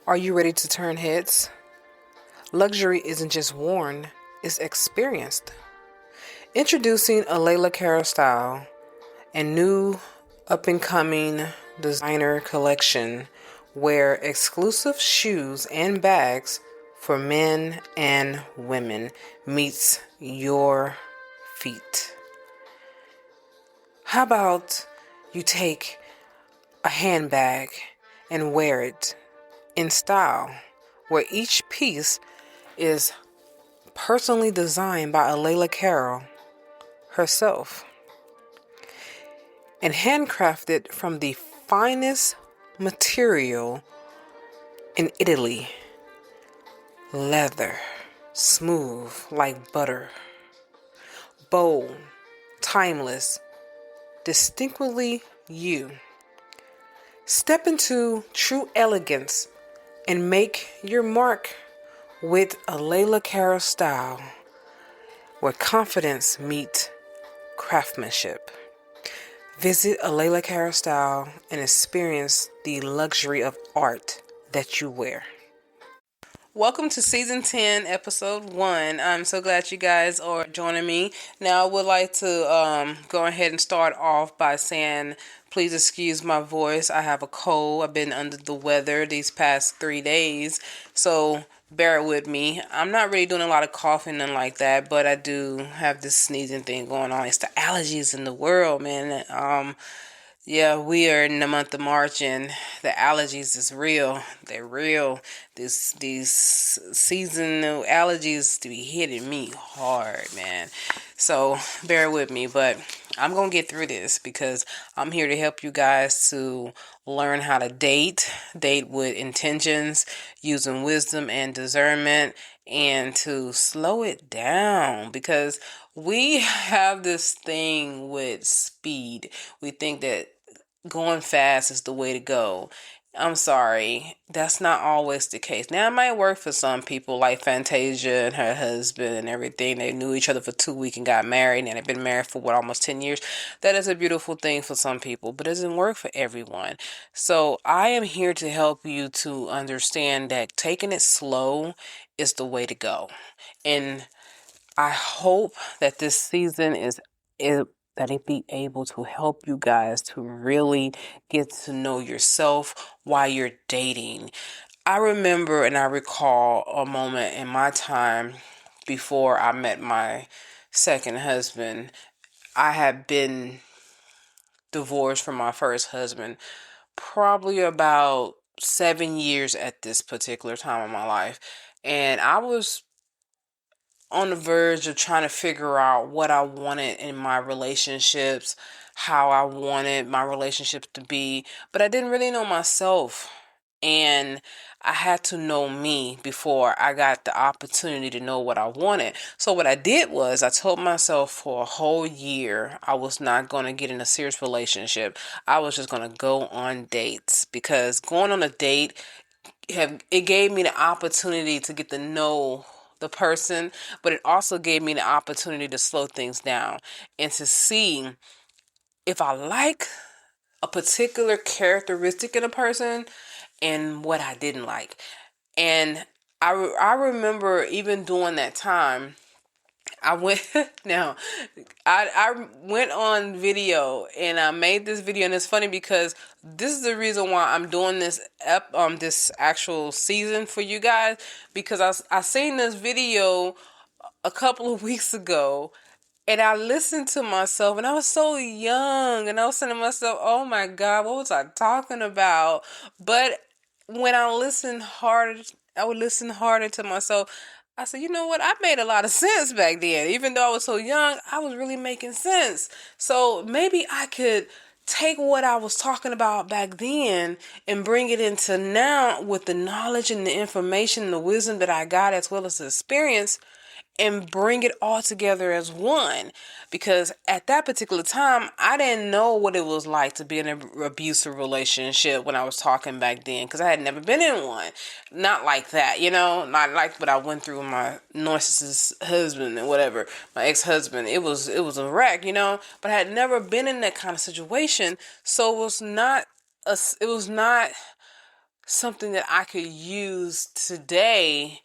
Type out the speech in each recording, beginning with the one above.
Are you ready to turn heads? Luxury isn't just worn, it's experienced. Introducing Alaila Carroll style and new up-and-coming designer collection where exclusive shoes and bags for men and women meets your feet. How about you take a handbag and wear it in style, where each piece is personally designed by Alaila Carroll herself and handcrafted from the finest material in Italy. Leather, smooth like butter, bold, timeless, distinctly you. Step into true elegance and make your mark with Alaila Carroll style, where confidence meets craftsmanship. Visit Alaila Carroll style and experience the luxury of art that you wear. Welcome to Season 10, Episode 1. I'm so glad you guys are joining me. Now, I would like to go ahead and start off by saying, please excuse my voice. I have a cold. I've been under the weather these past 3 days, so bear with me. I'm not really doing a lot of coughing and like that, but I do have this sneezing thing going on. It's the allergies in the world, man. Yeah, we are in the month of March and the allergies is real. They're real. These seasonal allergies to be hitting me hard, man. So bear with me, but I'm going to get through this because I'm here to help you guys to learn how to date with intentions, using wisdom and discernment, and to slow it down because we have this thing with speed. We think that going fast is the way to go. I'm sorry, that's not always the case. Now, it might work for some people, like Fantasia and her husband and everything. They knew each other for 2 weeks and got married, and they've been married for, almost 10 years. That is a beautiful thing for some people, but it doesn't work for everyone. So I am here to help you to understand that taking it slow is the way to go. And I hope that this season is that it be able to help you guys to really get to know yourself while you're dating. I remember and I recall a moment in my time before I met my second husband. I had been divorced from my first husband probably about 7 years at this particular time of my life. And I was on the verge of trying to figure out what I wanted in my relationships, how I wanted my relationships to be, but I didn't really know myself. And I had to know me before I got the opportunity to know what I wanted. So what I did was I told myself for a whole year I was not going to get in a serious relationship. I was just going to go on dates because going on a date it gave me the opportunity to get to know the person, but it also gave me the opportunity to slow things down and to see if I like a particular characteristic in a person and what I didn't like. And I remember even during that time, I went now. I went on video and I made this video, and it's funny because this is the reason why I'm doing this this actual season for you guys, because I seen this video a couple of weeks ago and I listened to myself and I was so young and I was saying to myself, "Oh my God, what was I talking about?" But when I would listen harder to myself. I said, you know what? I made a lot of sense back then. Even though I was so young, I was really making sense. So maybe I could take what I was talking about back then and bring it into now with the knowledge and the information and the wisdom that I got as well as the experience and bring it all together as one. Because at that particular time, I didn't know what it was like to be in an abusive relationship when I was talking back then, because I had never been in one. Not like that, not like what I went through with my narcissist husband and whatever, my ex-husband. It was a wreck, but I had never been in that kind of situation. So it was not something that I could use today,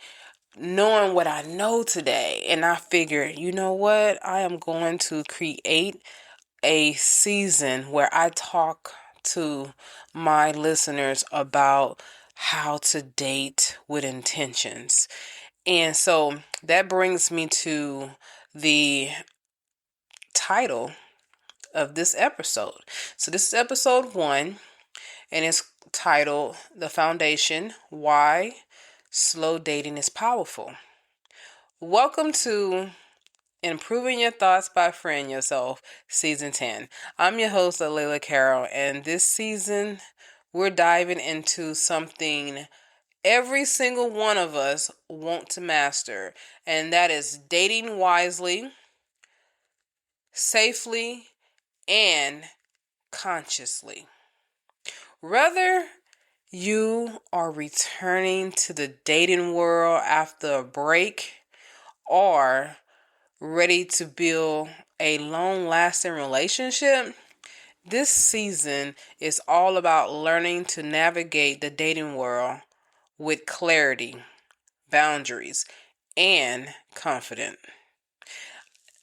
knowing what I know today. And I figured, you know what? I am going to create a season where I talk to my listeners about how to date with intentions. And so that brings me to the title of this episode. So this is episode 1, and it's titled The Foundation: Why Slow Dating is Powerful. Welcome to Improving Your Thoughts by Freeing Yourself, Season 10. I'm your host, Alaila Carroll, and this season we're diving into something every single one of us want to master, and that is dating wisely, safely, and consciously. Whether you are returning to the dating world after a break or ready to build a long-lasting relationship, this season is all about learning to navigate the dating world with clarity, boundaries, and confidence.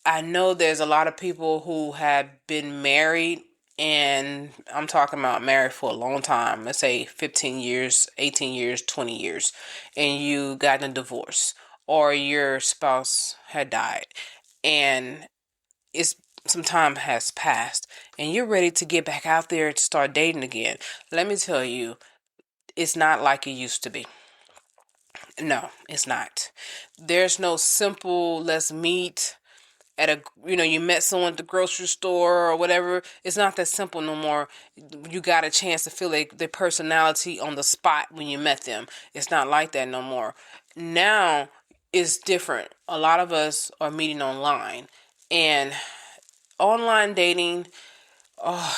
I know there's a lot of people who have been married, and I'm talking about married for a long time. Let's say 15 years, 18 years, 20 years, and you got a divorce or your spouse had died and it's some time has passed and you're ready to get back out there to start dating again. Let me tell you, it's not like it used to be. No, it's not. There's no simple let's meet at a, you met someone at the grocery store or whatever. It's not that simple no more. You got a chance to feel their personality on the spot when you met them. It's not like that no more. Now it's different. A lot of us are meeting online, and online dating,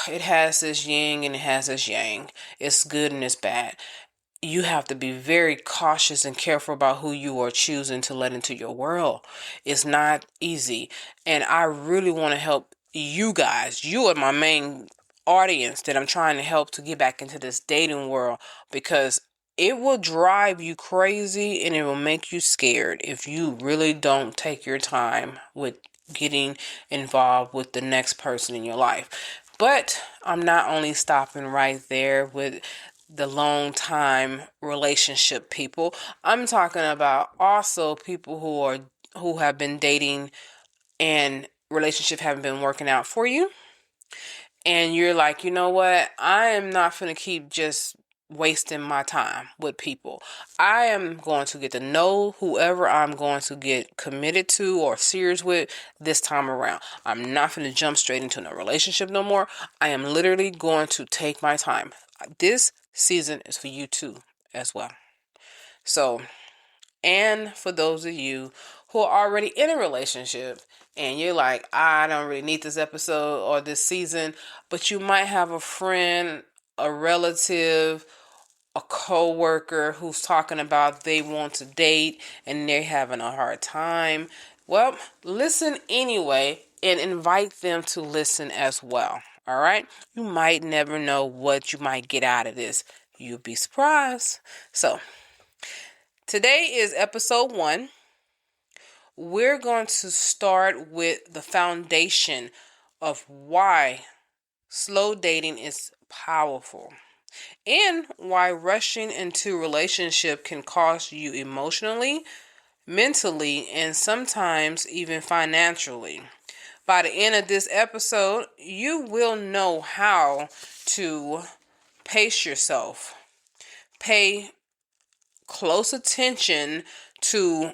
it has this yin and it has this yang. It's good and it's bad. You have to be very cautious and careful about who you are choosing to let into your world. It's not easy. And I really want to help you guys. You are my main audience that I'm trying to help to get back into this dating world, because it will drive you crazy and it will make you scared if you really don't take your time with getting involved with the next person in your life. But I'm not only stopping right there with the long time relationship people. I'm talking about also people who have been dating and relationship haven't been working out for you. And you're like, you know what? I am not going to keep just wasting my time with people. I am going to get to know whoever I'm going to get committed to or serious with this time around. I'm not going to jump straight into a relationship no more. I am literally going to take my time. This season is for you too as well. So, and for those of you who are already in a relationship and you're like, I don't really need this episode or this season, but you might have a friend, a relative, a co-worker who's talking about they want to date and they're having a hard time. Well, listen anyway and invite them to listen as well. All right? You might never know what you might get out of this. You'll be surprised. So, today is episode 1. We're going to start with the foundation of why slow dating is powerful and why rushing into a relationship can cost you emotionally, mentally, and sometimes even financially. By the end of this episode, you will know how to pace yourself, pay close attention to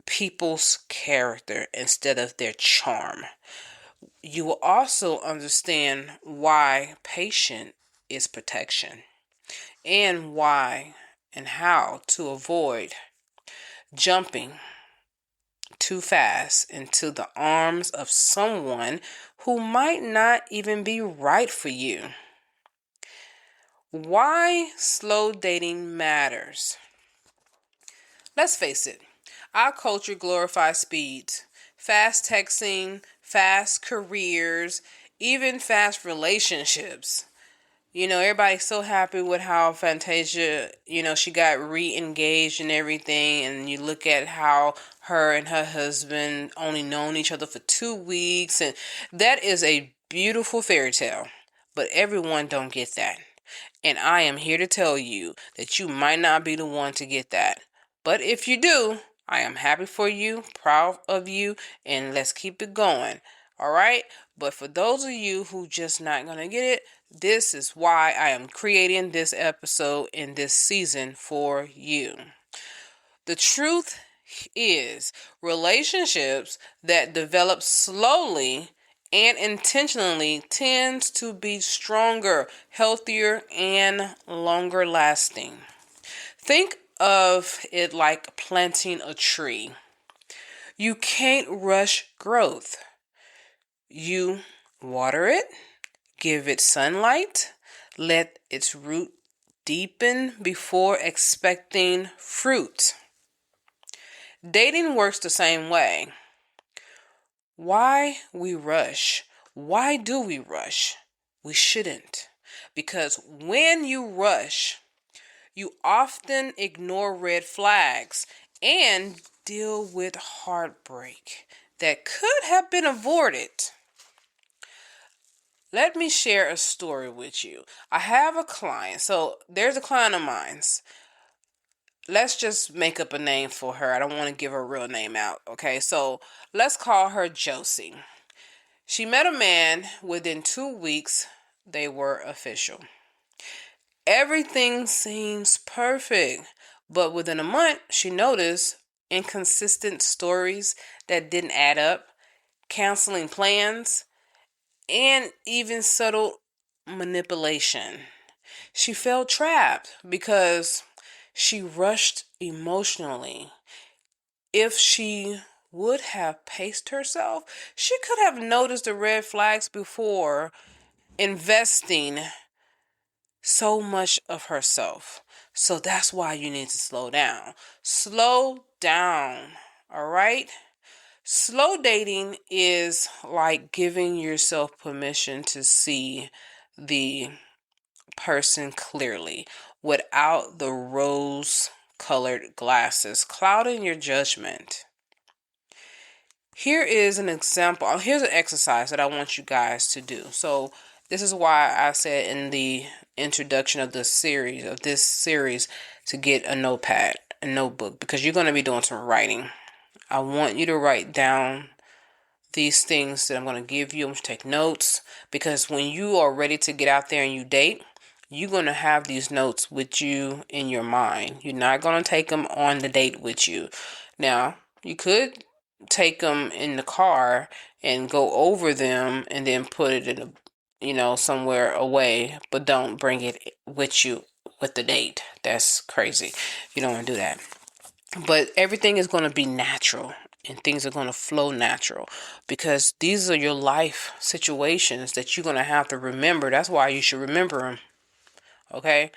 people's character instead of their charm. You will also understand why patience is protection and why and how to avoid jumping too fast into the arms of someone who might not even be right for you. Why slow dating matters. Let's face it, our culture glorifies speed, fast texting, fast careers, even fast relationships. Everybody's so happy with how Fantasia, she got re-engaged and everything. And you look at how her and her husband only known each other for 2 weeks. And that is a beautiful fairy tale. But everyone don't get that. And I am here to tell you that you might not be the one to get that. But if you do, I am happy for you, proud of you, and let's keep it going. All right? But for those of you who just not going to get it, this is why I am creating this episode in this season for you. The truth is, relationships that develop slowly and intentionally tends to be stronger, healthier, and longer lasting. Think of it like planting a tree. You can't rush growth. You water it, give it sunlight, let its root deepen before expecting fruit. Dating works the same way. Why we rush? Why do we rush? We shouldn't. Because when you rush, you often ignore red flags and deal with heartbreak that could have been avoided. Let me share a story with you. I have a client. So there's a client of mine. Let's just make up a name for her. I don't want to give her real name out. Okay, so let's call her Josie. She met a man. Within 2 weeks, they were official. Everything seems perfect, but within a month, she noticed inconsistent stories that didn't add up, canceling plans, and even subtle manipulation. She felt trapped because she rushed emotionally. If she would have paced herself, she could have noticed the red flags before investing so much of herself. So that's why you need to slow down. Slow down, all right? Slow dating is like giving yourself permission to see the person clearly without the rose-colored glasses clouding your judgment. Here is an example. Here's an exercise that I want you guys to do. So this is why I said in the introduction of this series to get a notepad, a notebook, because you're going to be doing some writing. I want you to write down these things that I'm going to give you. I'm going to take notes, because when you are ready to get out there and you date, you're going to have these notes with you in your mind. You're not going to take them on the date with you. Now, you could take them in the car and go over them and then put it in somewhere away, but don't bring it with you with the date. That's crazy. You don't want to do that. But everything is going to be natural and things are going to flow natural, because these are your life situations that you're going to have to remember. That's why you should remember them. Okay?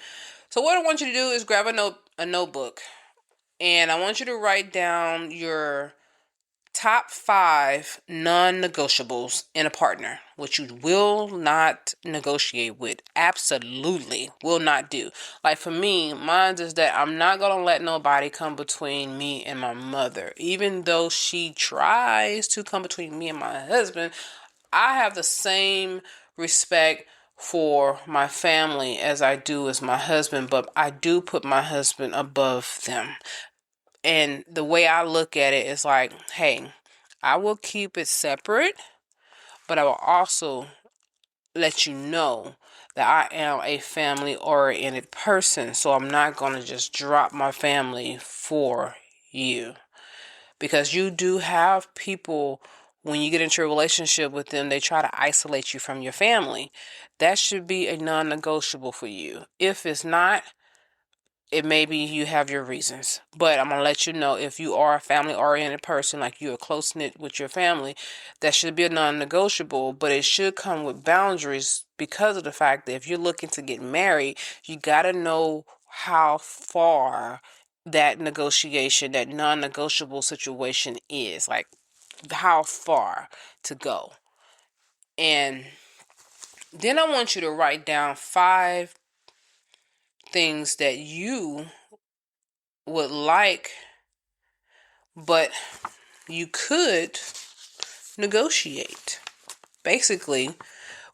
So what I want you to do is grab a notebook, and I want you to write down your top 5 non-negotiables in a partner, which you will not negotiate with. Absolutely will not do. Like for me, mine is that I'm not going to let nobody come between me and my mother. Even though she tries to come between me and my husband, I have the same respect for my family as I do as my husband, but I do put my husband above them. And the way I look at it is like, hey, I will keep it separate, but I will also let you know that I am a family-oriented person. So I'm not going to just drop my family for you. Because you do have people, when you get into a relationship with them, they try to isolate you from your family. That should be a non-negotiable for you. If it's not, it may be you have your reasons, but I'm going to let you know, if you are a family-oriented person, like you're close-knit with your family, that should be a non-negotiable, but it should come with boundaries, because of the fact that if you're looking to get married, you got to know how far that negotiation, that non-negotiable situation is, like how far to go. And Then I want you to write down 5 things that you would like, but you could negotiate. Basically,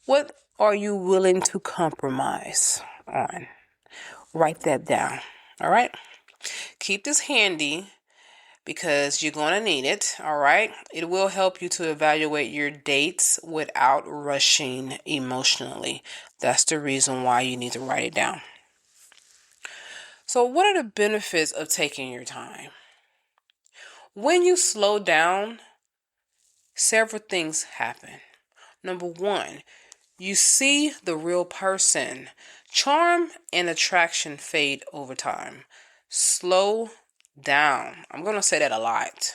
what are you willing to compromise on? Write that down. All right. Keep this handy because you're going to need it. All right. It will help you to evaluate your dates without rushing emotionally. That's the reason why you need to write it down. So, what are the benefits of taking your time? When you slow down, several things happen. Number 1, you see the real person. Charm and attraction fade over time. Slow down. I'm going to say that a lot.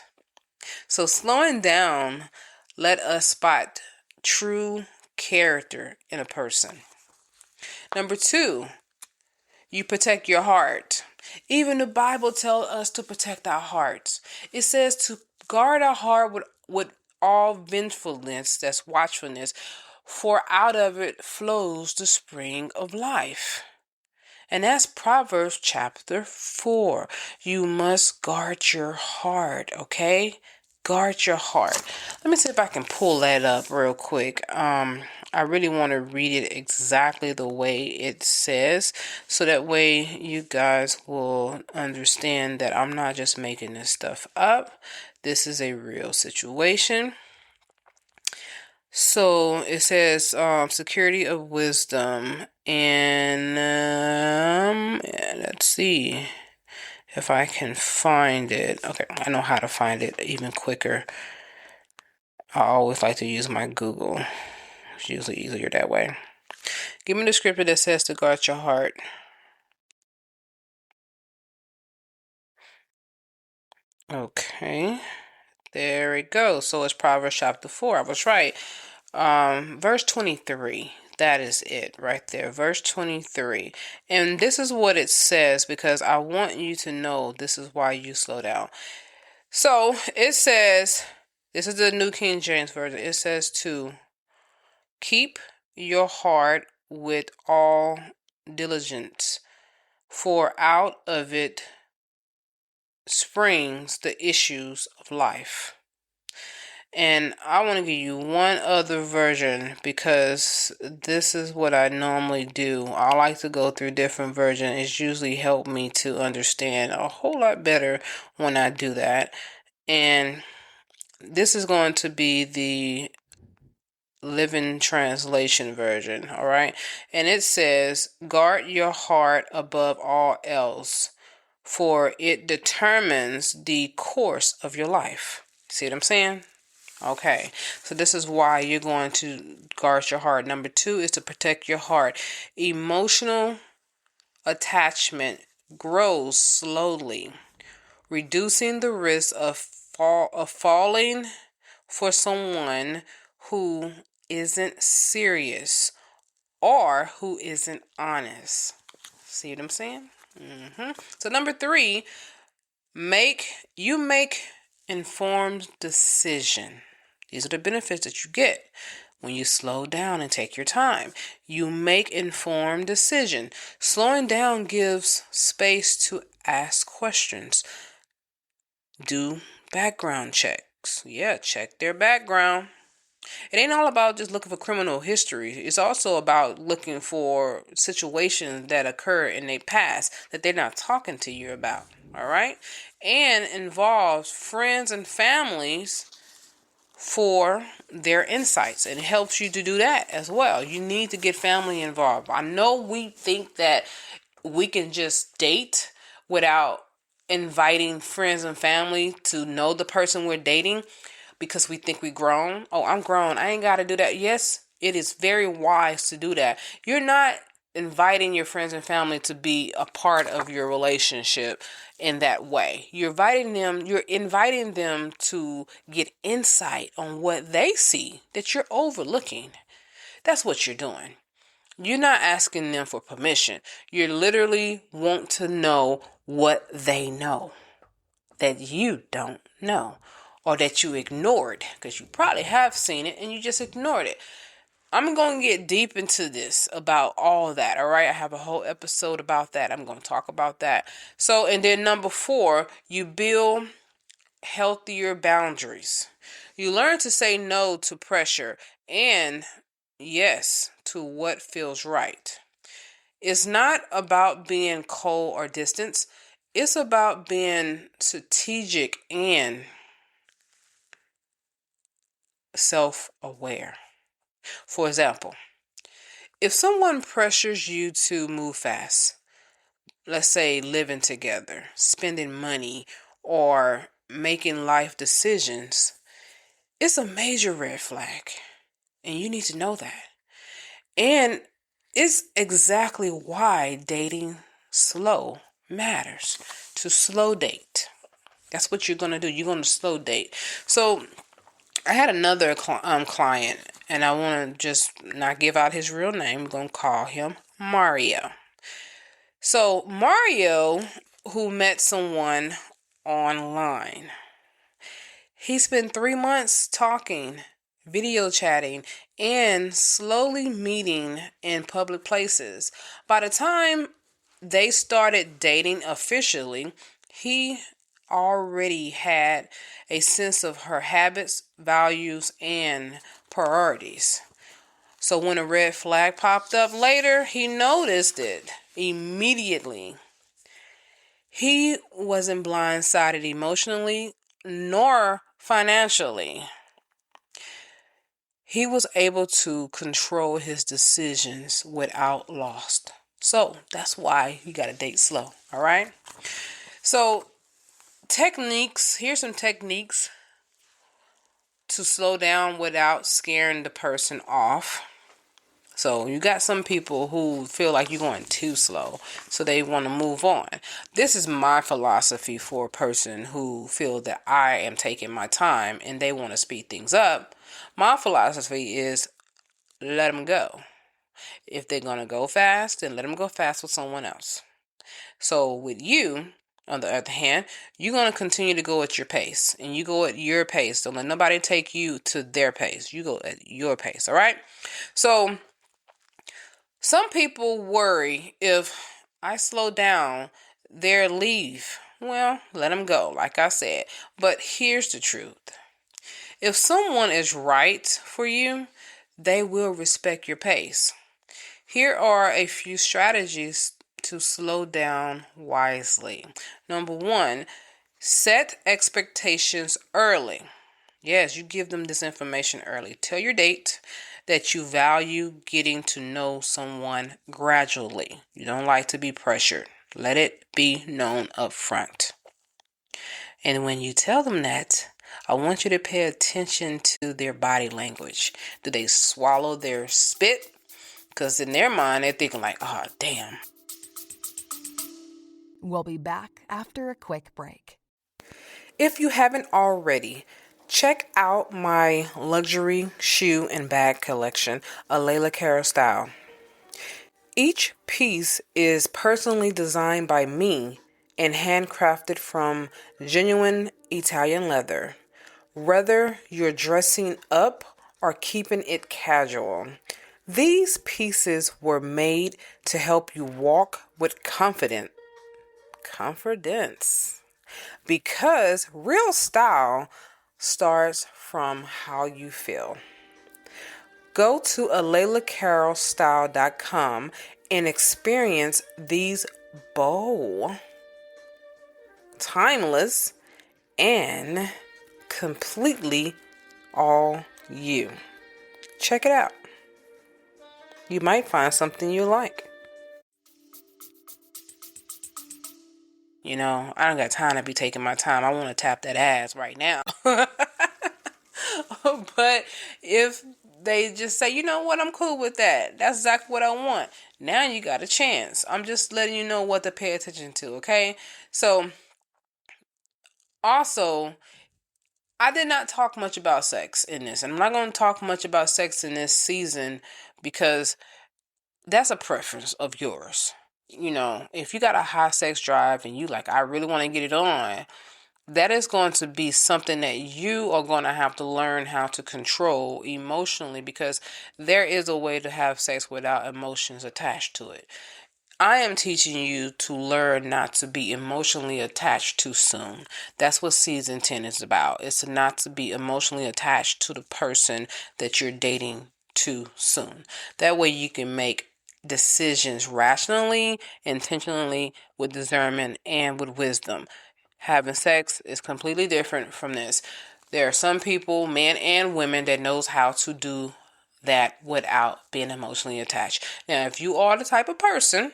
So slowing down, let us spot true character in a person. Number 2, you protect your heart. Even the Bible tells us to protect our hearts. It says to guard our heart with all vengefulness, that's watchfulness, for out of it flows the spring of life. And that's Proverbs chapter 4. You must guard your heart, okay? Guard your heart. Let me see if I can pull that up real quick. I really want to read it exactly the way it says, so that way you guys will understand that I'm not just making this stuff up. This is a real situation. So it says security of wisdom, and let's see if I can find it. Okay, I know how to find it even quicker. I always like to use my Google. It's usually easier that way. Give me the scripture that says to guard your heart. Okay, there we go. So it's Proverbs chapter 4. I was right. Verse 23. That is it right there. Verse 23. And this is what it says, because I want you to know this is why you slow down. So it says, this is the New King James Version. It says to keep your heart with all diligence, for out of it springs the issues of life. And I want to give you one other version, because this is what I normally do. I like to go through different versions. It's usually helped me to understand a whole lot better when I do that. And this is going to be the Living Translation version, all right? And it says, guard your heart above all else, for it determines the course of your life. See what I'm saying? Okay, so this is why you're going to guard your heart. Number 2 is to protect your heart. Emotional attachment grows slowly, reducing the risk of falling for someone who isn't serious or who isn't honest. See what I'm saying? So number 3, make informed decision. These are the benefits that you get when you slow down and take your time. You make informed decision. Slowing down gives space to ask questions. Do background checks. Yeah, check their background. It ain't all about just looking for criminal history. It's also about looking for situations that occur in their past that they're not talking to you about. All right? And involves friends and families for their insights, and it helps you to do that as well. You need to get family involved. I know we think that we can just date without inviting friends and family to know the person we're dating, because we think we grown. Oh, I'm grown, I ain't got to do that. Yes, it is very wise to do that. You're not inviting your friends and family to be a part of your relationship in that way. You're inviting them to get insight on what they see that you're overlooking. That's what you're doing. You're not asking them for permission. You literally want to know what they know that you don't know, or that you ignored, because you probably have seen it and you just ignored it. I'm going to get deep into this about all of that. All right. I have a whole episode about that. I'm going to talk about that. So, and then number 4, you build healthier boundaries. You learn to say no to pressure and yes to what feels right. It's not about being cold or distant. It's about being strategic and self-aware. For example, if someone pressures you to move fast, let's say living together, spending money, or making life decisions, it's a major red flag. And you need to know that. And it's exactly why dating slow matters. To slow date. That's what you're going to do. You're going to slow date. So I had another client, and I want to just not give out his real name. I'm going to call him Mario. So Mario, who met someone online, he spent 3 months talking, video chatting, and slowly meeting in public places. By the time they started dating officially, he already had a sense of her habits, values, and priorities. So when a red flag popped up later, he noticed it immediately. He wasn't blindsided emotionally nor financially. He was able to control his decisions without loss. So that's why you got to date slow. All right. So techniques, here's some techniques to slow down without scaring the person off. So you got some people who feel like you're going too slow, so they want to move on. This is my philosophy for a person who feel that I am taking my time and they want to speed things up. My philosophy is let them go. If they're going to go fast, then let them go fast with someone else. So with you, on the other hand, you're going to continue to go at your pace, and you go at your pace. Don't let nobody take you to their pace. You go at your pace, all right? So some people worry if I slow down, they'll leave. Well, let them go, like I said. But here's the truth. If someone is right for you, they will respect your pace. Here are a few strategies to slow down wisely. Number 1, set expectations early. Yes, you give them this information early. Tell your date that you value getting to know someone gradually. You don't like to be pressured. Let it be known up front. And when you tell them that, I want you to pay attention to their body language. Do they swallow their spit? Because in their mind, they're thinking like, oh, damn. We'll be back after a quick break. If you haven't already, check out my luxury shoe and bag collection, Alaila Carroll style. Each piece is personally designed by me and handcrafted from genuine Italian leather. Whether you're dressing up or keeping it casual, these pieces were made to help you walk with confidence. Because real style starts from how you feel. Go to AlailaCarrollStyle.com and experience these bold, timeless, and completely all you. Check it out. You might find something you like. You know, I don't got time to be taking my time. I want to tap that ass right now. But if they just say, you know what, I'm cool with that. That's exactly what I want. Now you got a chance. I'm just letting you know what to pay attention to, okay? So, also, I did not talk much about sex in this. And I'm not going to talk much about sex in this season because that's a preference of yours. You know, if you got a high sex drive and you like, I really want to get it on, that is going to be something that you are going to have to learn how to control emotionally, because there is a way to have sex without emotions attached to it. I am teaching you to learn not to be emotionally attached too soon. That's what season 10 is about. It's not to be emotionally attached to the person that you're dating too soon. That way you can make decisions rationally, intentionally, with discernment, and with wisdom. Having sex is completely different from this. There are some people, men and women, that knows how to do that without being emotionally attached. Now, if you are the type of person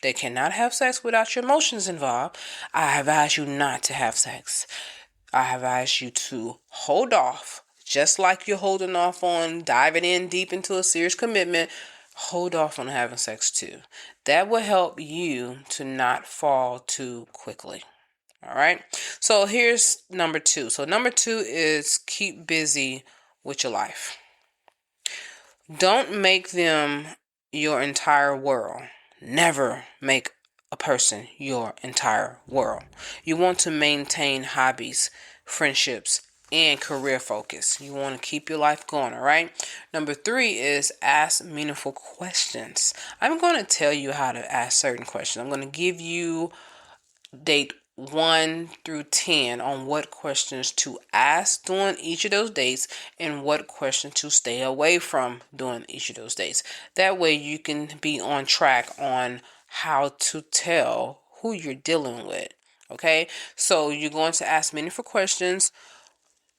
that cannot have sex without your emotions involved, I advise you not to have sex. I advise you to hold off, just like you're holding off on diving in deep into a serious commitment. Hold off on having sex too. That will help you to not fall too quickly. All right. So here's number 2. So number 2 is keep busy with your life. Don't make them your entire world. Never make a person your entire world. You want to maintain hobbies, friendships, and career focus. You want to keep your life going, all right? Number 3 is ask meaningful questions. I'm going to tell you how to ask certain questions. I'm going to give you date 1 through 10 on what questions to ask during each of those dates and what questions to stay away from during each of those dates. That way you can be on track on how to tell who you're dealing with. Okay, so you're going to ask meaningful questions.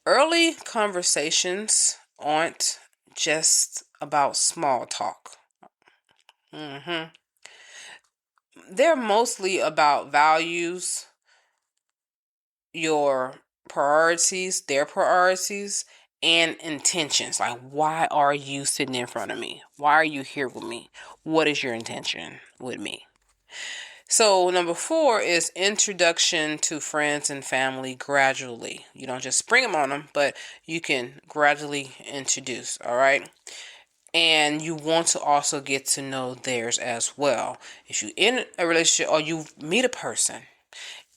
Early conversations aren't just about small talk. They're mostly about values, your priorities, their priorities, and intentions. Like, why are you sitting in front of me? Why are you here with me? What is your intention with me? So number 4 is introduction to friends and family gradually. You don't just spring them on them, but you can gradually introduce, all right? And you want to also get to know theirs as well. If you're in a relationship or you meet a person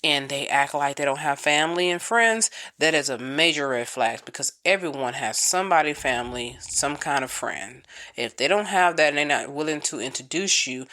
and they act like they don't have family and friends, that is a major red flag, because everyone has somebody, family, some kind of friend. If they don't have that and they're not willing to introduce you,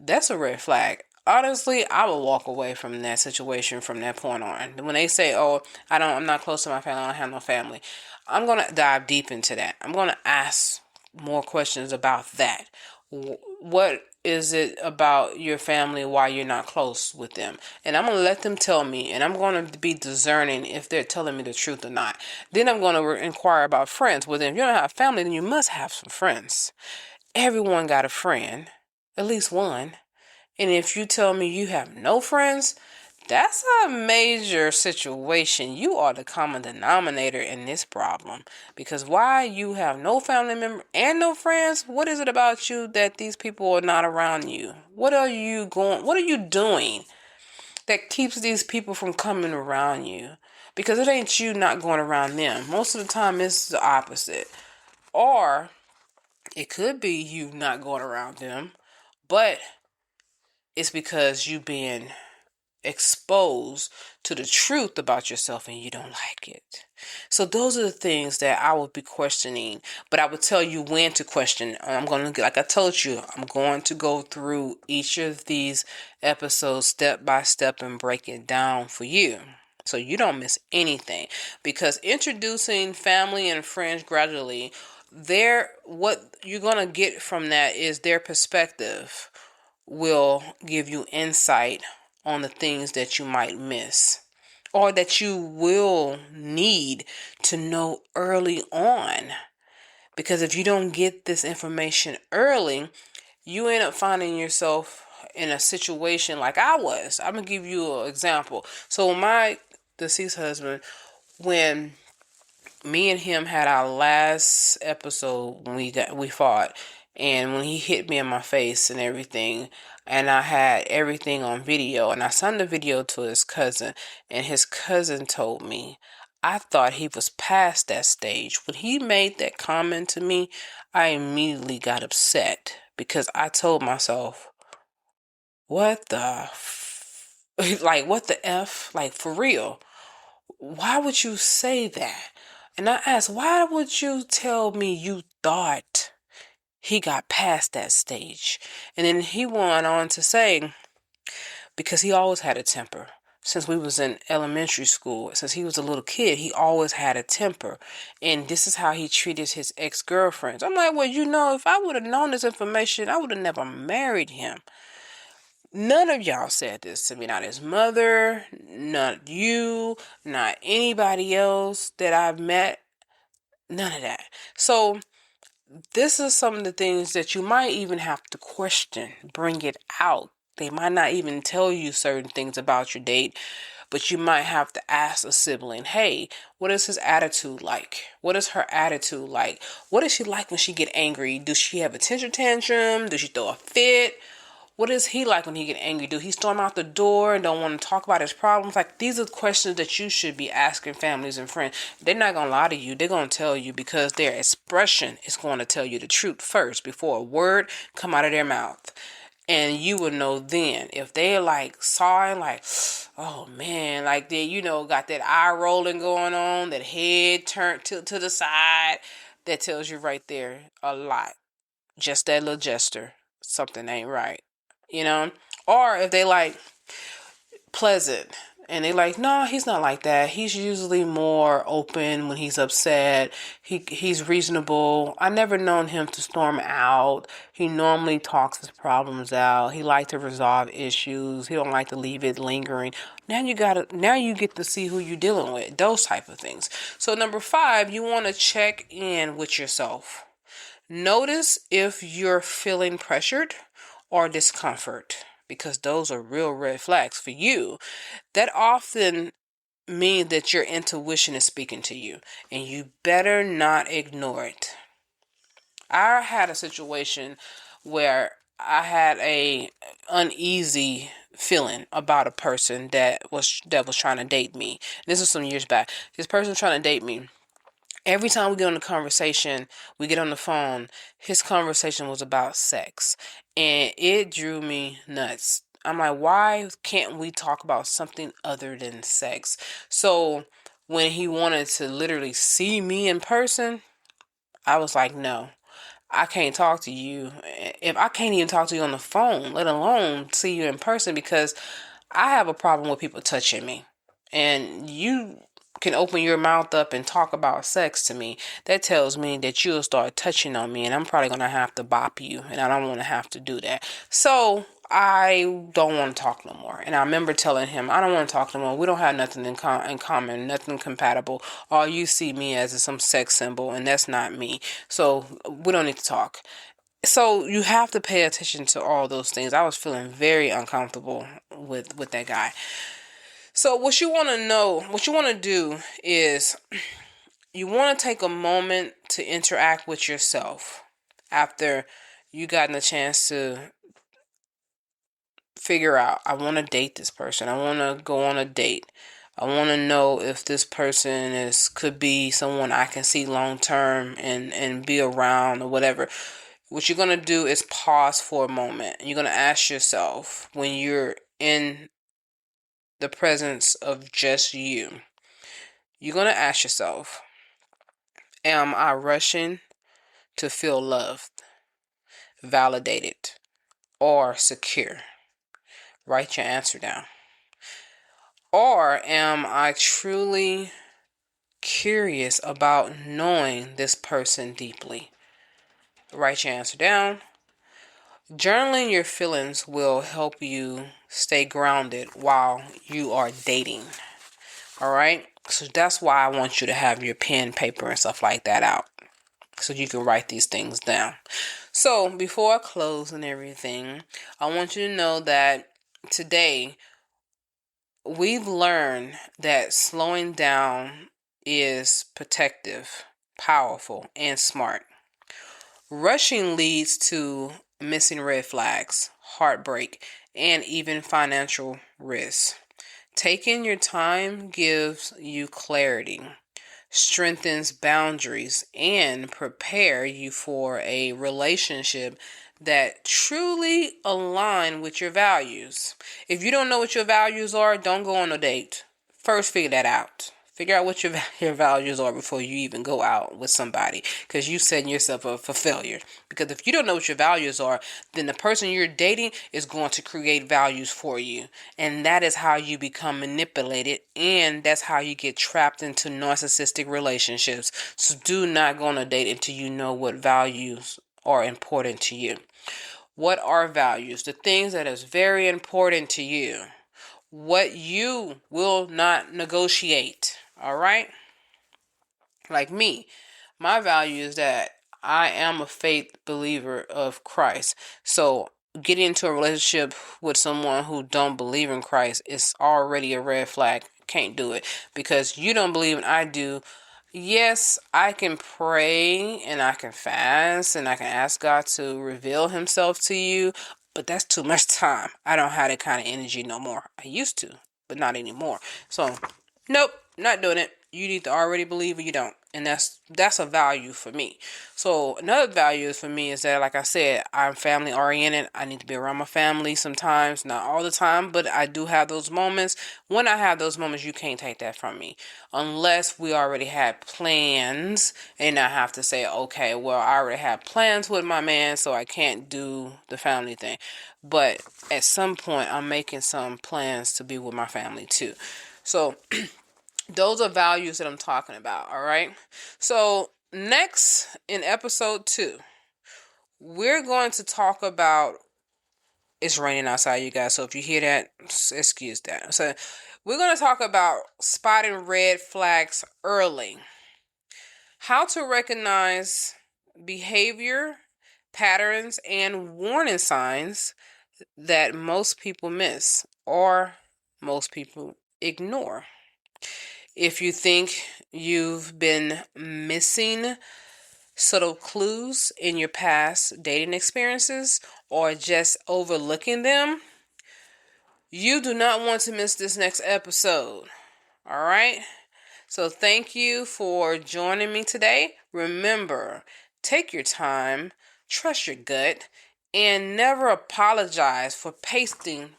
that's a red flag. Honestly, I will walk away from that situation from that point on. When they say, "Oh, I'm not close to my family, I don't have no family," I'm gonna dive deep into that. I'm gonna ask more questions about that. What is it about your family why you're not close with them? And I'm going to let them tell me, and I'm going to be discerning if they're telling me the truth or not. Then I'm going to inquire about friends. Well, then if you don't have family, then you must have some friends. Everyone got a friend, at least one. And if you tell me you have no friends, that's a major situation. You are the common denominator in this problem. Because why you have no family member and no friends? What is it about you that these people are not around you? What are you doing that keeps these people from coming around you? Because it ain't you not going around them. Most of the time it's the opposite. Or it could be you not going around them, but it's because you being exposed to the truth about yourself and you don't like it. So those are the things that I would be questioning, but I would tell you when to question. Like I told you, I'm going to go through each of these episodes step by step and break it down for you, so you don't miss anything. Because introducing family and friends gradually, what you're going to get from that is their perspective will give you insight on the things that you might miss or that you will need to know early on. Because if you don't get this information early, you end up finding yourself in a situation like I was. I'm going to give you an example. So my deceased husband, when me and him had our last episode when we fought, and when he hit me in my face and everything, and I had everything on video, and I sent the video to his cousin, and his cousin told me, I thought he was past that stage. When he made that comment to me, I immediately got upset because I told myself, what the Like, what the F? Like, for real. Why would you say that? And I asked, why would you tell me you thought he got past that stage? And then he went on to say, because he always had a temper. Since we was in elementary school, since he was a little kid, he always had a temper. And this is how he treated his ex-girlfriends. I'm like, well, if I would have known this information, I would have never married him. None of y'all said this to me. Not his mother, not you, not anybody else that I've met. None of that. So this is some of the things that you might even have to question, bring it out. They might not even tell you certain things about your date, but you might have to ask a sibling, hey, what is his attitude like? What is her attitude like? What is she like when she get angry? Does she have a temper tantrum? Does she throw a fit? What is he like when he get angry? Do he storm out the door and don't want to talk about his problems? Like, these are questions that you should be asking families and friends. They're not going to lie to you. They're going to tell you because their expression is going to tell you the truth first before a word come out of their mouth. And you will know then if they're like sawing, like, oh man, like they, got that eye rolling going on, that head turned to the side. That tells you right there a lot. Just that little gesture. Something ain't right. Or if they like pleasant and they like, no, he's not like that. He's usually more open when he's upset. He's reasonable. I never known him to storm out. He normally talks his problems out. He likes to resolve issues. He don't like to leave it lingering. Now you get to see who you're dealing with. Those type of things. So number 5, you want to check in with yourself. Notice if you're feeling pressured or discomfort, because those are real red flags for you. That often means that your intuition is speaking to you, and you better not ignore it. I had a situation where I had a uneasy feeling about a person that was trying to date me. This was some years back. This person was trying to date me. Every time we get on a conversation, we get on the phone, his conversation was about sex. And it drew me nuts. I'm like, why can't we talk about something other than sex? So when he wanted to literally see me in person, I was like, no, I can't talk to you. If I can't even talk to you on the phone, let alone see you in person, because I have a problem with people touching me. And you can open your mouth up and talk about sex to me. That tells me that you'll start touching on me, and I'm probably going to have to bop you, and I don't want to have to do that. So I don't want to talk no more. And I remember telling him, I don't want to talk no more. We don't have nothing in common, nothing compatible. All you see me as is some sex symbol, and that's not me. So we don't need to talk. So you have to pay attention to all those things. I was feeling very uncomfortable with that guy. So what you want to do is you want to take a moment to interact with yourself after you gotten a chance to figure out, I want to date this person. I want to go on a date. I want to know if this person could be someone I can see long term and be around or whatever. What you're going to do is pause for a moment. You're going to ask yourself, when you're in the presence of just you, you're going to ask yourself, am I rushing to feel loved, validated, or secure? Write your answer down. Or am I truly curious about knowing this person deeply? Write your answer down. Journaling your feelings will help you stay grounded while you are dating. All right? So that's why I want you to have your pen, paper, and stuff like that out, so you can write these things down. So before I close and everything, I want you to know that today we've learned that slowing down is protective, powerful, and smart. Rushing leads to missing red flags, heartbreak, and even financial risk. Taking your time gives you clarity. strengthens boundaries, and prepare you for a relationship that truly align with your values. If you don't know what your values are, don't go on a date. First, figure that out. Figure out what your values are before you even go out with somebody, because you setting yourself up for failure. Because if you don't know what your values are, then the person you're dating is going to create values for you, and that is how you become manipulated, and that's how you get trapped into narcissistic relationships. So do not go on a date until you know what values are important to you. What are values? The things that is very important to you. What you will not negotiate. All right? Like me, my value is that I am a faith believer of Christ. So getting into a relationship with someone who don't believe in Christ is already a red flag. Can't do it because you don't believe and I do. Yes, I can pray and I can fast and I can ask God to reveal himself to you, but that's too much time. I don't have that kind of energy no more. I used to, but not anymore. So, nope, not doing it. You need to already believe or you don't. And that's a value for me. So another value for me is that, like I said, I'm family oriented. I need to be around my family sometimes, not all the time, but I do have those moments. When I have those moments, you can't take that from me. Unless we already had plans and I have to say, okay, well, I already have plans with my man, so I can't do the family thing. But at some point, I'm making some plans to be with my family too. So those are values that I'm talking about, all right? So next in episode 2, we're going to talk about, it's raining outside, you guys, so if you hear that, excuse that. So we're going to talk about spotting red flags early. How to recognize behavior, patterns, and warning signs that most people miss or most people ignore. If you think you've been missing subtle clues in your past dating experiences or just overlooking them, you do not want to miss this next episode. All right? So thank you for joining me today. Remember, take your time, trust your gut, and never apologize for pacing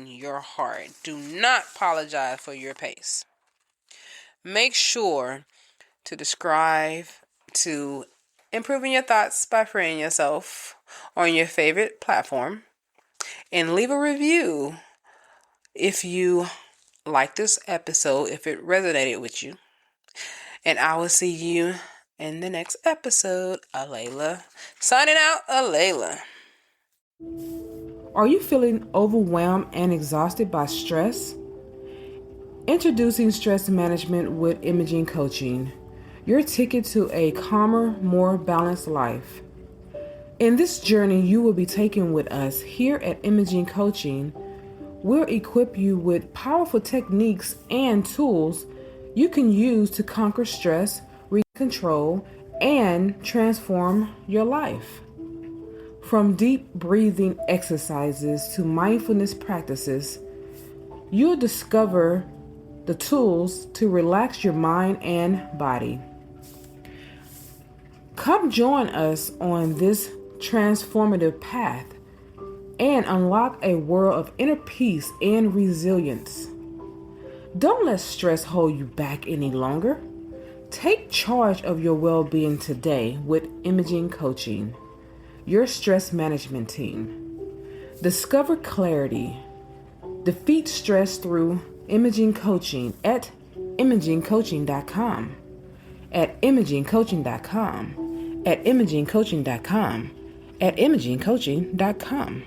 your heart. Do not apologize for your pace. Make sure to subscribe to Improving Your Thoughts by Freeing Yourself on your favorite platform. And leave a review if you like this episode, if it resonated with you. And I will see you in the next episode. Alaila. Signing out, Alaila. Are you feeling overwhelmed and exhausted by stress? Introducing Stress Management with Imaging Coaching, your ticket to a calmer, more balanced life. In this journey you will be taking with us here at Imaging Coaching, we'll equip you with powerful techniques and tools you can use to conquer stress, regain control, and transform your life. From deep breathing exercises to mindfulness practices, you'll discover the tools to relax your mind and body. Come join us on this transformative path and unlock a world of inner peace and resilience. Don't let stress hold you back any longer. Take charge of your well-being today with Imaging Coaching, your stress management team. Discover clarity. Defeat stress through Imaging Coaching at imagingcoaching.com, at imagingcoaching.com, at imagingcoaching.com, at imagingcoaching.com.